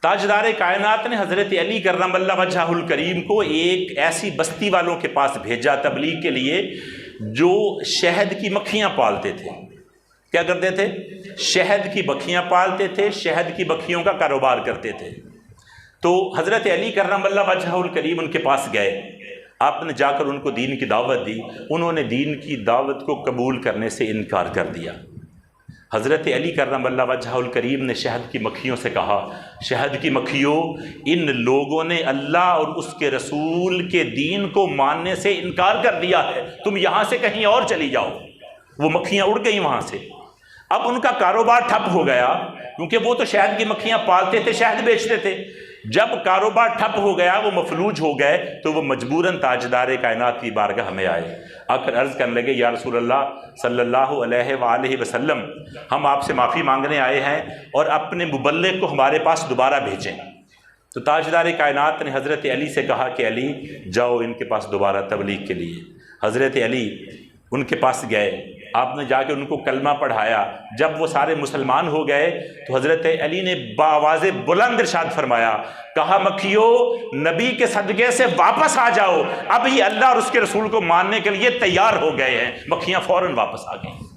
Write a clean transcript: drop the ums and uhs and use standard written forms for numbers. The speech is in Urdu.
تاجدار کائنات نے حضرت علی کرم اللہ وجہہ الکریم کو ایک ایسی بستی والوں کے پاس بھیجا تبلیغ کے لیے جو شہد کی مکھیاں پالتے تھے۔ کیا کرتے تھے؟ شہد کی مکھیاں پالتے تھے، شہد کی مکھیوں کا کاروبار کرتے تھے۔ تو حضرت علی کرم اللہ وجہہ الکریم ان کے پاس گئے، آپ نے جا کر ان کو دین کی دعوت دی، انہوں نے دین کی دعوت کو قبول کرنے سے انکار کر دیا۔ حضرت علی کرم اللہ وجہہ الکریم نے شہد کی مکھیوں سے کہا، شہد کی مکھیوں، ان لوگوں نے اللہ اور اس کے رسول کے دین کو ماننے سے انکار کر دیا ہے، تم یہاں سے کہیں اور چلی جاؤ۔ وہ مکھیاں اڑ گئیں وہاں سے۔ اب ان کا کاروبار ٹھپ ہو گیا، کیونکہ وہ تو شہد کی مکھیاں پالتے تھے، شہد بیچتے تھے۔ جب کاروبار ٹھپ ہو گیا، وہ مفلوج ہو گئے، تو وہ مجبوراً تاجدار کائنات کی بارگاہ میں آئے، آ کر عرض کرنے لگے، یا رسول اللہ صلی اللہ علیہ وآلہ وسلم، ہم آپ سے معافی مانگنے آئے ہیں اور اپنے مبلغ کو ہمارے پاس دوبارہ بھیجیں۔ تو تاجدار کائنات نے حضرت علی سے کہا کہ علی جاؤ ان کے پاس دوبارہ تبلیغ کے لیے۔ حضرت علی ان کے پاس گئے، آپ نے جا کے ان کو کلمہ پڑھایا۔ جب وہ سارے مسلمان ہو گئے تو حضرت علی نے بآواز بلند ارشاد فرمایا، کہا مکھیو، نبی کے صدقے سے واپس آ جاؤ، اب یہ اللہ اور اس کے رسول کو ماننے کے لیے تیار ہو گئے ہیں۔ مکھیاں فوراً واپس آ گئیں۔